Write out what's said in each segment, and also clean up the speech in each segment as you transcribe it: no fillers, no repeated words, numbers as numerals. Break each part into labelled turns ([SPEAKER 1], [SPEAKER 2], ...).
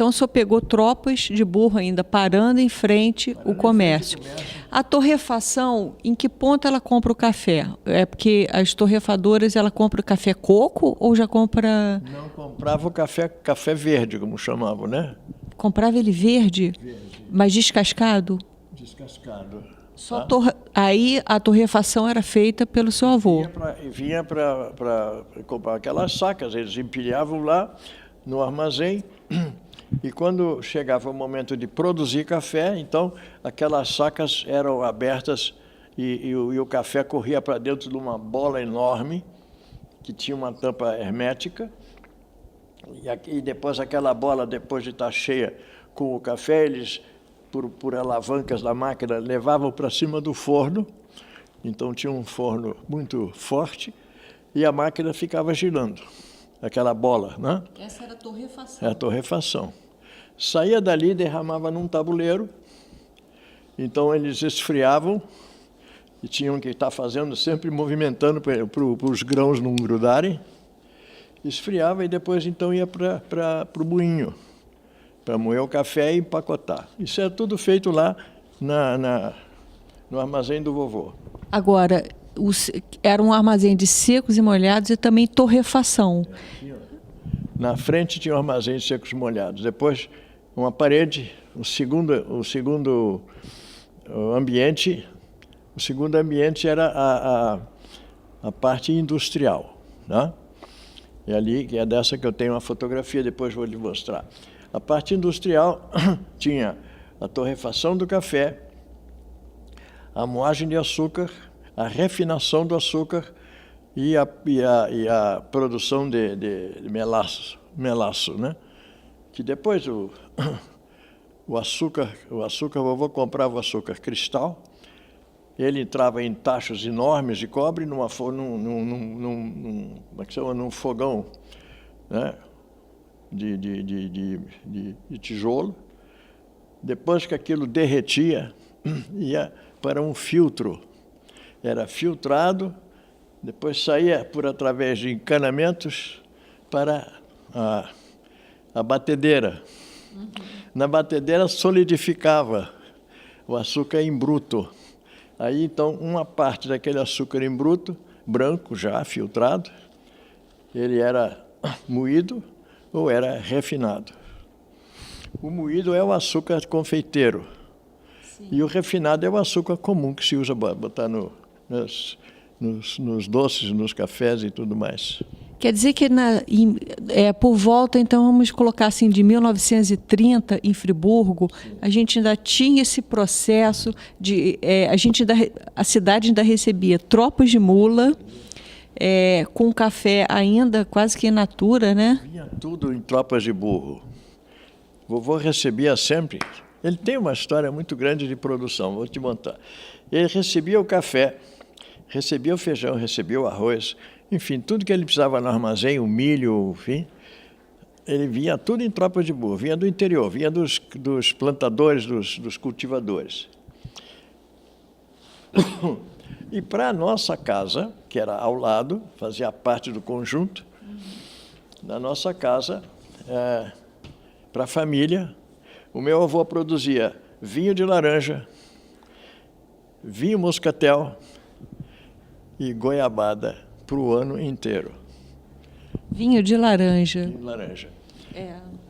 [SPEAKER 1] Então, o senhor pegou tropas de burro ainda, parando em frente o comércio. A torrefação, em que ponto ela compra o café? É porque as torrefadoras, ela compra o café coco ou já compra...
[SPEAKER 2] Não, comprava o café verde, como chamavam, né?
[SPEAKER 1] Comprava ele verde, mas descascado?
[SPEAKER 2] Descascado.
[SPEAKER 1] Só Aí a torrefação era feita pelo seu avô?
[SPEAKER 2] Vinha para comprar aquelas sacas, eles empilhavam lá no armazém, e quando chegava o momento de produzir café, então aquelas sacas eram abertas e o café corria para dentro de uma bola enorme, que tinha uma tampa hermética, e depois aquela bola, depois de estar cheia com o café, eles, por alavancas da máquina, levavam para cima do forno. Então tinha um forno muito forte e a máquina ficava girando, aquela bola, né?
[SPEAKER 1] Essa era a torrefação.
[SPEAKER 2] É a torrefação. Saía dali, derramava num tabuleiro, então eles esfriavam e tinham que estar fazendo, sempre movimentando para os grãos não grudarem. Esfriava e depois então ia para o moinho, para moer o café e empacotar. Isso é tudo feito lá no armazém do vovô.
[SPEAKER 1] Agora, era um armazém de secos e molhados e também torrefação.
[SPEAKER 2] Na frente tinha um armazém de secos e molhados. Depois, uma parede, o segundo ambiente era a parte industrial, né? E ali, que é dessa que eu tenho uma fotografia, depois vou lhe mostrar. A parte industrial tinha a torrefação do café, a moagem de açúcar, a refinação do açúcar e a produção de melaço, né? Que depois o açúcar, vovô comprava o açúcar cristal, ele entrava em tachos enormes de cobre num fogão, né? de tijolo. Depois que aquilo derretia, ia para um filtro. Era filtrado, depois saía através de encanamentos para a batedeira. Na batedeira solidificava o açúcar em bruto. Aí, então, uma parte daquele açúcar em bruto, branco já, filtrado, ele era moído ou era refinado. O moído é o açúcar confeiteiro. Sim. E o refinado é o açúcar comum que se usa botar nos doces, nos cafés e tudo mais.
[SPEAKER 1] Quer dizer que por volta, então, vamos colocar assim, de 1930, em Friburgo, sim, a gente ainda tinha esse processo de... a cidade ainda recebia tropas de mula, com café ainda quase que in natura, né?
[SPEAKER 2] Vinha tudo em tropas de burro. Vovô recebia sempre... Ele tem uma história muito grande de produção, vou te montar. Ele recebia o café, recebia o feijão, recebia o arroz, enfim, tudo que ele precisava no armazém, o milho, enfim, ele vinha tudo em tropas de burro, vinha do interior, vinha dos plantadores, dos cultivadores. E para a nossa casa, que era ao lado, fazia parte do conjunto, da nossa casa, para a família, o meu avô produzia vinho de laranja, vinho moscatel e goiabada para o ano inteiro.
[SPEAKER 1] Vinho de laranja.
[SPEAKER 2] Vinho de laranja.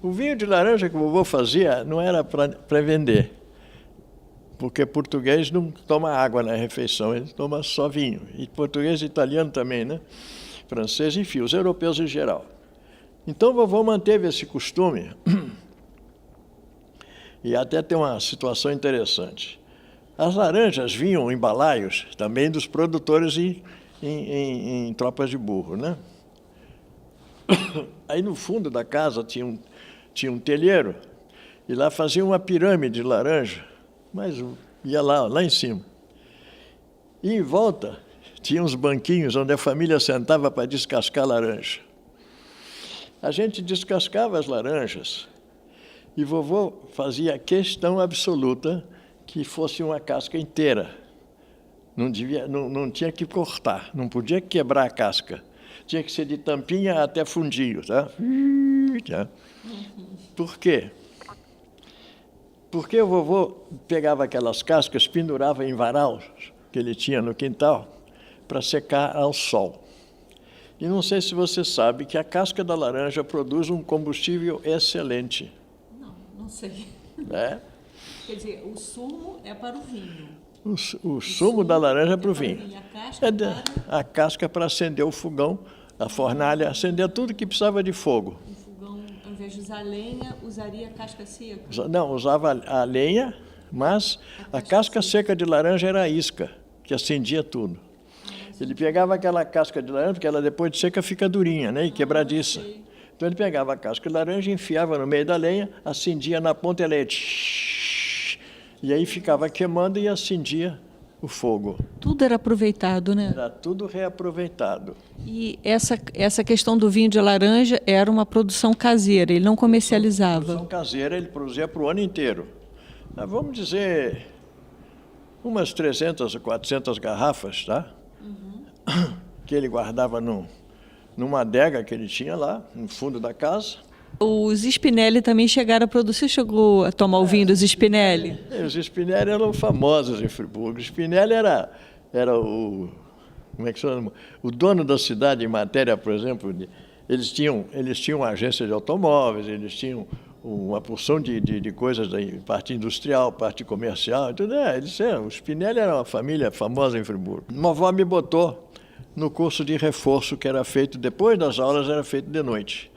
[SPEAKER 2] O vinho de laranja que o vovô fazia não era para vender, porque português não toma água na refeição, ele toma só vinho. E português e italiano também, né? Francês, enfim, os europeus em geral. Então o vovô manteve esse costume. E até tem uma situação interessante. As laranjas vinham em balaios também dos produtores em tropas de burro, né? Aí no fundo da casa tinha um telheiro e lá fazia uma pirâmide de laranja, mas ia lá em cima. E em volta tinha uns banquinhos onde a família sentava para descascar laranja. A gente descascava as laranjas e vovô fazia questão absoluta que fosse uma casca inteira. Não tinha que cortar, não podia quebrar a casca. Tinha que ser de tampinha até fundinho, tá? Por quê? Porque o vovô pegava aquelas cascas, pendurava em varal que ele tinha no quintal para secar ao sol. E não sei se você sabe que a casca da laranja produz um combustível excelente.
[SPEAKER 1] Não sei.
[SPEAKER 2] Né?
[SPEAKER 1] Quer dizer, o sumo é para o vinho.
[SPEAKER 2] O sumo da laranja é para o vinho.
[SPEAKER 1] A casca
[SPEAKER 2] para acender o fogão, a fornalha, acender tudo que precisava de fogo.
[SPEAKER 1] O fogão, ao invés de usar lenha, usaria a casca seca?
[SPEAKER 2] Não, usava a lenha, mas a casca seca de laranja era a isca, que acendia tudo. Ele pegava aquela casca de laranja, porque ela depois de seca fica durinha, né, e quebradiça. Então ele pegava a casca de laranja, enfiava no meio da lenha, acendia na ponta e ela ia... E aí ficava queimando e acendia o fogo.
[SPEAKER 1] Tudo era aproveitado, né?
[SPEAKER 2] Era tudo reaproveitado.
[SPEAKER 1] E essa questão do vinho de laranja era uma produção caseira, ele não comercializava?
[SPEAKER 2] Produção caseira, ele produzia para o ano inteiro. Mas vamos dizer, umas 300 ou 400 garrafas, tá? Que ele guardava numa adega que ele tinha lá, no fundo da casa.
[SPEAKER 1] Os Spinelli também chegaram a produzir. Você chegou a tomar o vinho dos Spinelli?
[SPEAKER 2] Os Spinelli eram famosos em Friburgo. O Spinelli era o... Como é que se chama? O dono da cidade em matéria, por exemplo, eles tinham uma agência de automóveis, eles tinham uma porção de coisas da parte industrial, parte comercial, e tudo. O Spinelli era uma família famosa em Friburgo. Uma avó me botou no curso de reforço que era feito depois das aulas, era feito de noite,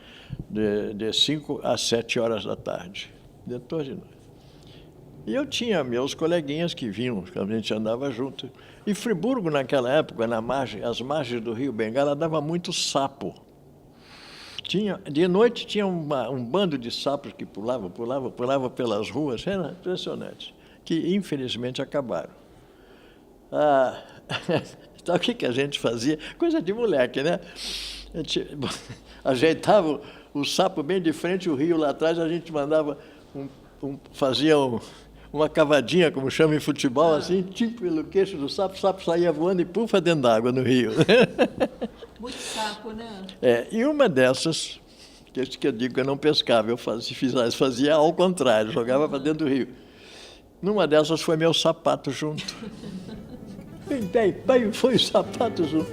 [SPEAKER 2] de 5 às 7 horas da tarde, depois de noite. E eu tinha meus coleguinhas que vinham, a gente andava junto. E Friburgo, naquela época, às margens do Rio Bengala, dava muito sapo. De noite tinha um bando de sapos que pulava pelas ruas, era impressionante, que infelizmente acabaram. Então o que a gente fazia? Coisa de moleque, né? A gente ajeitava o sapo bem de frente, o rio lá atrás, a gente mandava, fazia uma cavadinha, como chama em futebol, assim, tipo pelo queixo do sapo, o sapo saía voando e pufa dentro d'água no rio.
[SPEAKER 1] Muito sapo, né?
[SPEAKER 2] E uma dessas, que eu digo que eu não pescava, eu fazia ao contrário, jogava para dentro do rio. Numa dessas foi meu sapato junto. Foi o sapato junto.